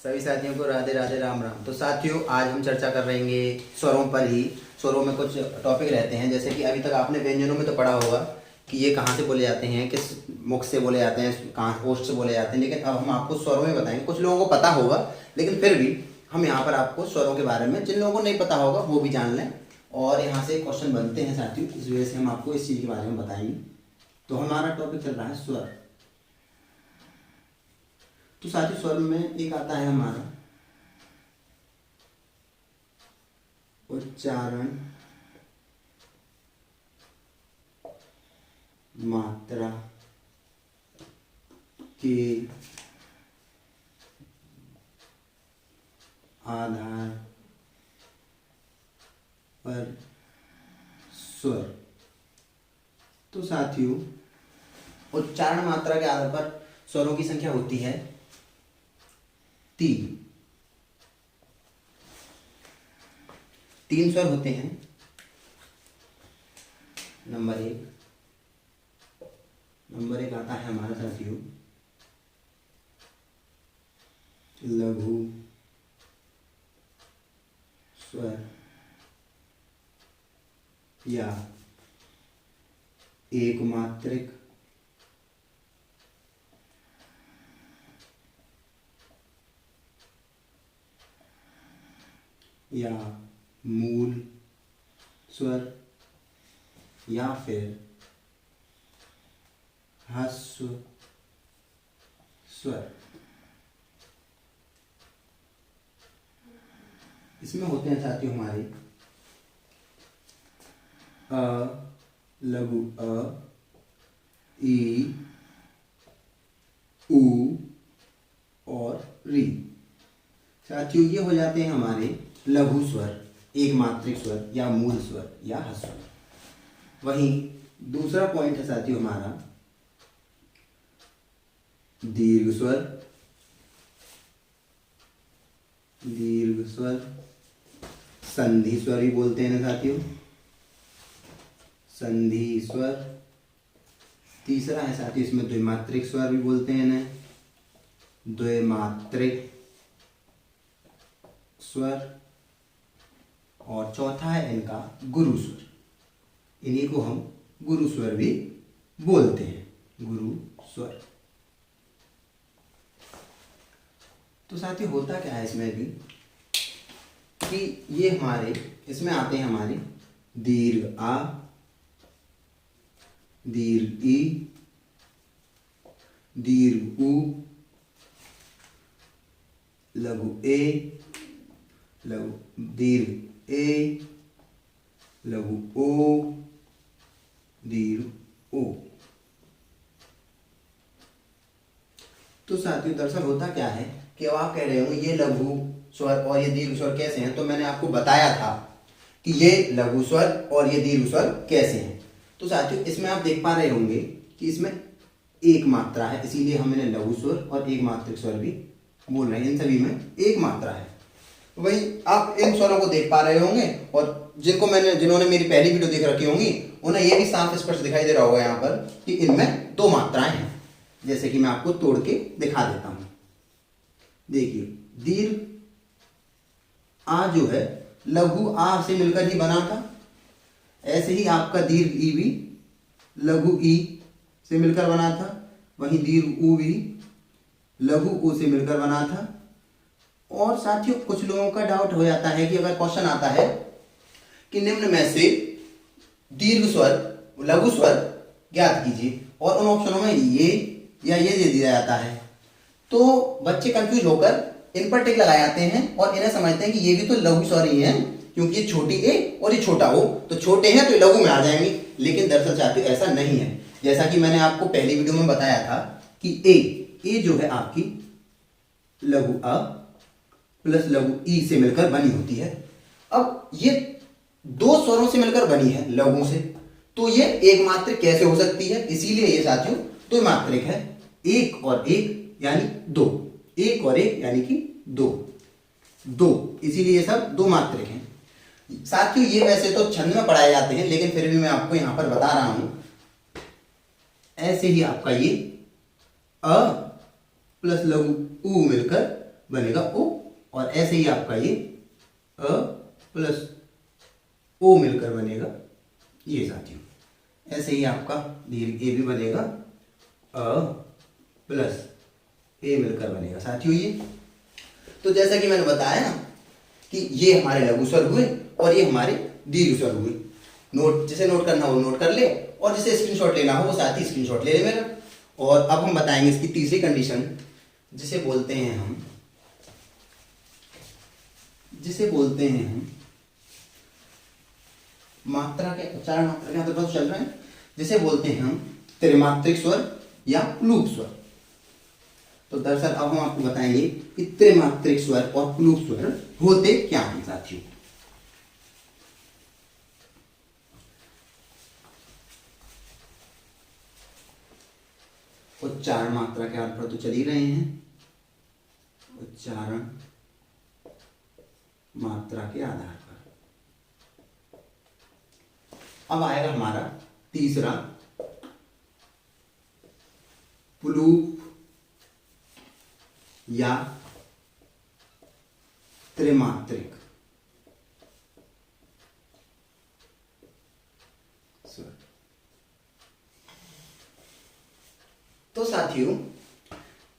सभी साथियों को राधे राधे राम राम। तो साथियों, आज हम चर्चा कर रहेंगे स्वरों पर ही। स्वरों में कुछ टॉपिक रहते हैं, जैसे कि अभी तक आपने व्यंजनों में तो पढ़ा होगा कि ये कहाँ से बोले जाते हैं, किस मुख से बोले जाते हैं, कहाँ ओष्ठ से बोले जाते हैं। लेकिन अब हम आपको स्वरों में बताएंगे। कुछ लोगों को पता होगा, लेकिन फिर भी हम यहाँ पर आपको स्वरों के बारे में, जिन लोगों को नहीं पता होगा वो भी जान लें। और यहाँ से क्वेश्चन बनते हैं साथियों, इस वजह से हम आपको इस चीज़ के बारे में बताएंगे। तो हमारा टॉपिक चल रहा है स्वर। तो साथियों, स्वर में एक आता है हमारा उच्चारण, मात्रा के आधार पर स्वर। तो साथियों, उच्चारण मात्रा के आधार पर स्वरों की संख्या होती है 3। 3 स्वर होते हैं। नंबर एक आता है हमारा साथियों लघु स्वर या एकमात्रिक या मूल स्वर या फिर ह्रस्व स्वर। इसमें होते हैं साथियों हमारे अ, लघु अ, ई, उ और री। साथियों, ये हो जाते हैं हमारे लघु स्वर, एकमात्रिक स्वर या मूल स्वर या ह्रस्व स्वर। वहीं दूसरा पॉइंट है साथियों हमारा दीर्घ स्वर। दीर्घ स्वर, संधि स्वर भी बोलते हैं ना साथियों, संधि स्वर। तीसरा है साथियों इसमें द्विमात्रिक स्वर भी बोलते हैं ना, द्विमात्रिक स्वर। और चौथा है इनका गुरु स्वर। इन्हीं को हम गुरु स्वर भी बोलते हैं, गुरु स्वर। तो साथियों, होता क्या है इसमें भी कि ये हमारे इसमें आते हैं हमारे दीर्घ आ, दीर्घ ई, दीर्घ उ, लघु ए, लघु दीर्घ ए, लघु ओ, दीर्घ ओ। तो साथियों, दरअसल होता क्या है कि अब आप कह रहे हो ये लघु स्वर और ये दीर्घ स्वर कैसे हैं। तो मैंने आपको बताया था कि ये लघु स्वर और ये दीर्घ स्वर कैसे हैं। तो साथियों, इसमें आप देख पा रहे होंगे कि इसमें एक मात्रा है, इसीलिए हमने लघु स्वर और एक मात्रिक स्वर भी बोल रहे हैं। इन सभी में एक मात्रा है। वही आप इन स्वरों को देख पा रहे होंगे, और जिन्होंने मेरी पहली वीडियो देख रखी होंगी उन्हें यह भी साफ स्पष्ट दिखाई दे रहा होगा यहाँ पर कि इनमें 2 मात्राएं हैं। जैसे कि मैं आपको तोड़ के दिखा देता हूं। देखिए, दीर्घ आ जो है लघु आ से मिलकर ही बना था। ऐसे ही आपका दीर्घ ई भी लघु ई से मिलकर बना था। वहीं दीर्घ उ भी लघु उ से मिलकर बना था। और साथियों, कुछ लोगों का डाउट हो जाता है कि अगर क्वेश्चन आता है कि निम्न में से दीर्घ स्वर लघु स्वर ज्ञात कीजिए, और उन ऑप्शनों में ये या ये दे दिया जाता है, तो बच्चे कंफ्यूज होकर इन पर टिक लगाए जाते हैं और इन्हें समझते हैं कि ये भी तो लघु स्वर ही है, क्योंकि ये छोटी ए और ये छोटा ओ, तो छोटे हैं तो लघु में आ जाएंगे। लेकिन दरअसल साथियों ऐसा नहीं है। जैसा कि मैंने आपको पहली वीडियो में बताया था कि ए जो है आपकी लघु अ प्लस लघु ई से मिलकर बनी होती है। अब ये 2 स्वरों से मिलकर बनी है लघु से, तो ये एक मात्रिक कैसे हो सकती है? इसीलिए ये साथियों द्विमात्रिक है। एक और एक यानी 2, एक और एक यानी कि 2, इसीलिए ये सब 2 मात्रिक हैं। साथियों, ये वैसे तो छंद में पढ़ाए जाते हैं, लेकिन फिर भी मैं आपको यहां पर बता रहा हूं। ऐसे ही आपका ये अ प्लस लघु उ मिलकर बनेगा ओ, और ऐसे ही आपका ये अ प्लस ओ मिलकर बनेगा ये साथियों। ऐसे ही आपका दीर्घ ए भी बनेगा अ प्लस ए मिलकर बनेगा साथियों ये। तो जैसा कि मैंने बताया ना कि ये हमारे लघु स्वर हुए और ये हमारे दीर्घ स्वर हुए। नोट जिसे नोट करना हो नोट कर ले, और जिसे स्क्रीनशॉट लेना हो वो साथ ही स्क्रीनशॉट ले ले मेरा। और अब हम बताएंगे इसकी तीसरी कंडीशन, जिसे बोलते हैं हम मात्रा के उच्चारण मात्रा के यहाँ तो चल रहे हैं, जिसे बोलते हैं हम त्रिमात्रिक स्वर या प्लूप स्वर। तो दरअसल अब हम आपको बताएंगे कि त्रिमात्रिक स्वर और प्लूप स्वर होते क्या हैं साथियों। उच्चारण मात्रा के आधार पर तो चल ही रहे हैं, उच्चारण मात्रा के आधार पर। अब आएगा हमारा तीसरा प्लूप या त्रिमात्रिक स्वर। तो साथियों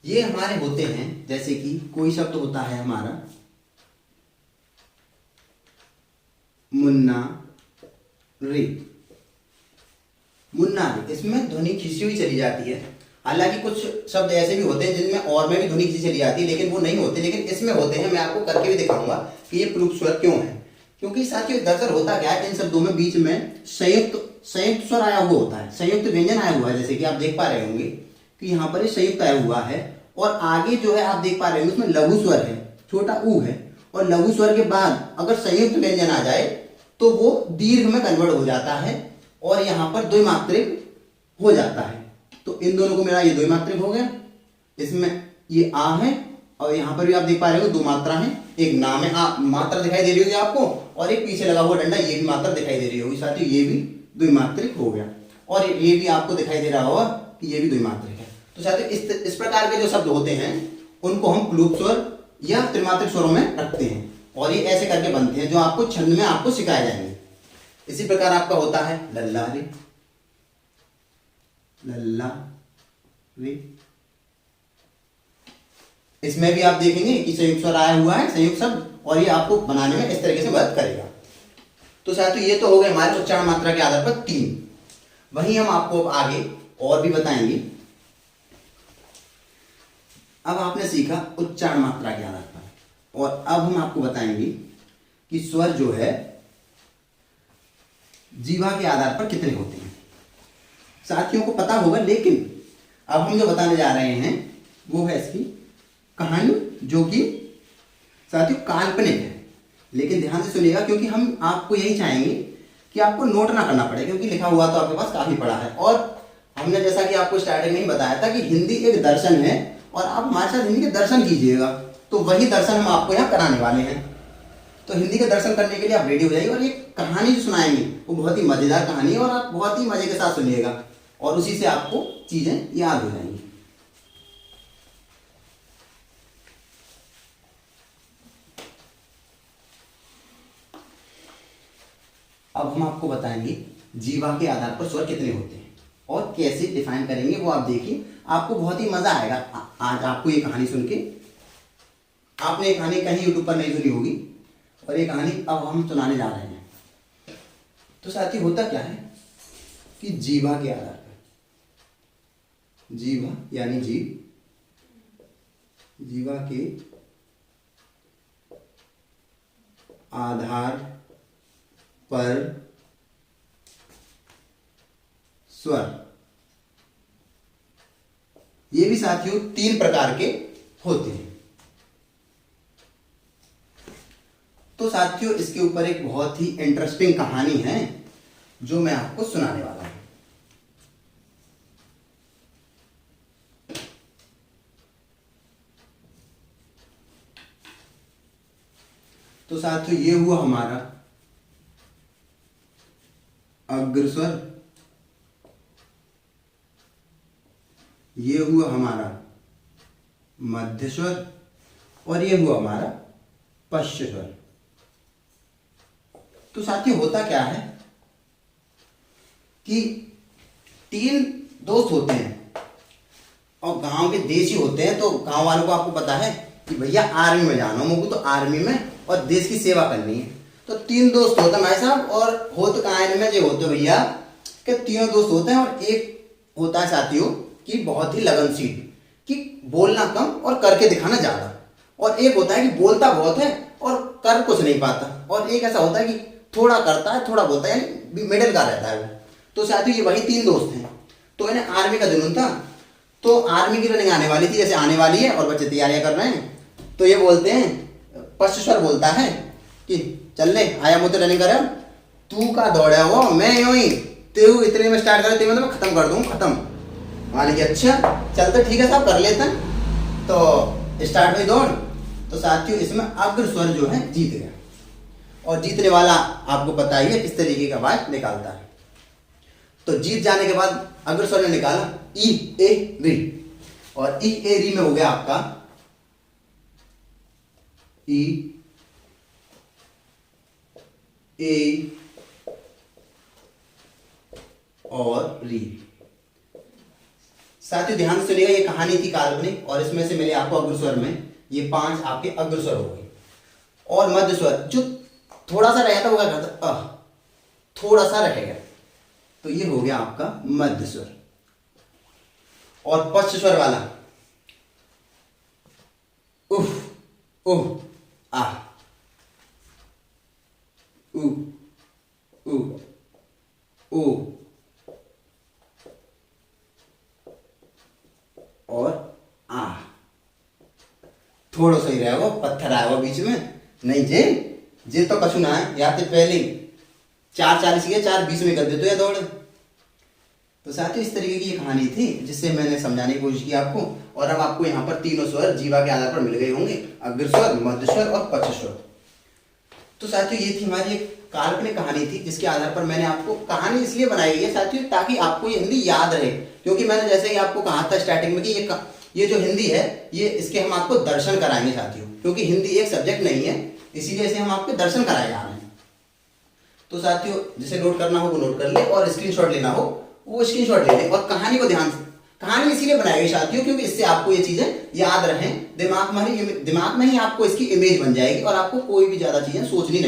ये हमारे होते हैं, जैसे कि कोई शब्द होता है हमारा मुन्ना रे, मुन्ना रे, इसमें ध्वनि खिंची हुई चली जाती है। हालांकि कुछ शब्द ऐसे भी होते हैं जिनमें और में भी ध्वनि खिंची चली जाती है, लेकिन वो नहीं होते, लेकिन इसमें होते हैं। मैं आपको करके भी दिखाऊंगा कि ये प्लूप स्वर क्यों है। क्योंकि साथियों दरअसल होता क्या है, इन शब्दों में बीच में संयुक्त स्वर आया हुआ होता है, संयुक्त व्यंजन आया हुआ है। जैसे कि आप देख पा रहे होंगे कि यहाँ पर ये संयुक्त आया हुआ है, और आगे जो है आप देख पा रहे होंगे उसमें लघु स्वर है, छोटा ऊ है, और लघु स्वर के बाद अगर संयुक्त व्यंजन आ जाए तो वो दीर्घ में कन्वर्ट हो जाता है और यहाँ पर द्विमात्रिक हो जाता है। तो इन दोनों को मेरा ये द्विमात्रिक हो गया, इसमें ये आ है, और यहाँ पर भी आप देख पा रहे हो दो मात्रा है, एक नाम है आ मात्रा दिखाई दे रही होगी आपको, और एक पीछे लगा हुआ डंडा ये भी मात्रा दिखाई दे रही होगी साथियों, ये भी द्विमात्रिक हो गया। और ये भी आपको दिखाई दे रहा होगा कि ये भी द्विमात्रिक है। तो साथियों इस प्रकार के जो शब्द होते हैं उनको हम प्लूप स्वर या त्रिमात्रिक स्वरों में रखते हैं, और ये ऐसे करके बनते हैं जो आपको छंद में आपको सिखाए जाएंगे। इसी प्रकार आपका होता है लल्ला रे, लल्ला रे। इसमें भी आप देखेंगे कि संयुक्त स्वर आया हुआ है, संयुक्त शब्द, और ये आपको बनाने में इस तरीके से मदद करेगा। तो साथियों ये तो हो गए हमारे उच्चारण मात्रा के आधार पर 3। वहीं हम आपको आगे और भी बताएंगे। अब आपने सीखा उच्चारण मात्रा के आधार पर, और अब हम आपको बताएंगे कि स्वर जो है जीवा के आधार पर कितने होते हैं। साथियों को पता होगा, लेकिन अब हम जो बताने जा रहे हैं वो है इसकी कहानी, जो कि साथियों काल्पनिक है। लेकिन ध्यान से सुनिएगा, क्योंकि हम आपको यही चाहेंगे कि आपको नोट ना करना पड़े, क्योंकि लिखा हुआ तो आपके पास काफी पड़ा है। और हमने जैसा कि आपको स्टार्टिंग में ही बताया था कि हिंदी एक दर्शन है, और आप हमारे साथ हिंदी के दर्शन कीजिएगा, तो वही दर्शन हम आपको यहाँ कराने वाले हैं। तो हिंदी के दर्शन करने के लिए आप रेडी हो जाइए, और ये कहानी जो सुनाएंगे वो बहुत ही मजेदार कहानी है, और आप बहुत ही मजे के साथ सुनिएगा, और उसी से आपको चीजें याद हो जाएंगी। अब हम आपको बताएंगे जीवा के आधार पर स्वर कितने होते हैं और कैसे डिफाइन करेंगे, वो आप देखिए, आपको बहुत ही मजा आएगा। आज आपको ये कहानी सुन के, आपने ये कहानी कहीं यूट्यूब पर नहीं सुनी होगी, और ये कहानी अब हम सुनाने जा रहे हैं। तो साथियों होता क्या है कि जीवा के आधार पर, जीवा यानी जीव, जीवा के आधार पर स्वर, ये भी साथियों 3 प्रकार के होते हैं। तो साथियों इसके ऊपर एक बहुत ही इंटरेस्टिंग कहानी है जो मैं आपको सुनाने वाला हूं। तो साथियों ये हुआ हमारा अग्रस्वर, ये हुआ हमारा मध्यस्वर, और ये हुआ हमारा पश्च स्वर। तो साथियों होता क्या है कि तीन दोस्त होते हैं और गांव के देशी होते हैं, तो गांव वालों को आपको पता है कि भैया आर्मी में जाना मुझको, तो आर्मी में और देश की सेवा करनी है। तो तीन दोस्त होते हैं भाई साहब, और होत कहानी में जो होते भैया कि तीनों दोस्त होते हैं, और एक होता है साथियों कि बहुत ही लगनशील, कि बोलना कम और करके दिखाना ज्यादा, और एक होता है कि बोलता बहुत है और कर कुछ नहीं पाता, और एक ऐसा होता है कि थोड़ा करता है थोड़ा बोलता है, यानी मिडिल का रहता है वो। तो साथियों ये वही तीन दोस्त हैं। तो इन्हें आर्मी का जुनून था, तो आर्मी की रनिंग आने वाली थी, जैसे आने वाली है और बच्चे तैयारियां कर रहे हैं। तो ये बोलते हैं, पश्च स्वर बोलता है कि चल ले आया मुझे रनिंग करे, तू का दौड़ा हुआ मैं यूं ही तेऊ इतने में स्टार्ट करे, तेरे में तो मैं खत्म कर दूं, खत्म। मान लीजिए अच्छा चल तो ठीक है साहब कर लेते हैं। तो स्टार्ट हुई दौड़। तो साथियों इसमें अग्र स्वर जो है जीत गया, और जीतने वाला आपको पता ही है किस तरीके का आवाज निकालता है। तो जीत जाने के बाद अग्र स्वर ने निकाला ई ए री, और ई ए री में हो गया आपका ई ए और री। साथियों ध्यान से सुनिएगा, ये कहानी थी काल्पनिक, और इसमें से मैंने आपको अग्र स्वर में ये 5 आपके अग्र स्वर हो गए, और मध्य स्वर जो थोड़ा सा रहता होगा करता थोड़ा सा रहेगा, तो ये हो गया आपका मध्य स्वर। और पश्च स्वर वाला उफ उह आ उ उ उ और आ। थोड़ा सा ही रहेगा, पत्थर आएगा बीच में नहीं जे तो कछु ना है, या तो पहले 4:40 की 4:20 में कर दे तो या दौड़। तो साथियों इस तरीके की ये कहानी थी जिससे मैंने समझाने की कोशिश की आपको, और अब आपको यहाँ पर तीनों स्वर जीवा के आधार पर मिल गए होंगे, अग्र स्वर, मध्य स्वर और पश्च स्वर। तो साथियों ये थी हमारी एक काल्पनिक कहानी थी, जिसके आधार पर मैंने आपको कहानी इसलिए बनाई है साथियों ताकि आपको ये हिंदी याद रहे, क्योंकि मैंने जैसे ही आपको कहा था स्टार्टिंग में कि ये जो हिंदी है ये इसके हम आपको दर्शन कराएंगे साथियों, क्योंकि हिंदी एक सब्जेक्ट नहीं है, इसीलिए इसे हम आपके दर्शन कराए जा रहे हैं। तो साथियों जिसे नोट करना हो वो नोट कर ले, और स्क्रीनशॉट लेना हो वो स्क्रीनशॉट ले ले, और कहानी को ध्यान से, कहानी इसीलिए बनाई गई साथियों क्योंकि इससे आपको ये चीजें याद रहें, दिमाग में ही आपको इसकी इमेज बन जाएगी, और आपको कोई भी ज्यादा चीजें सोचनी नहीं।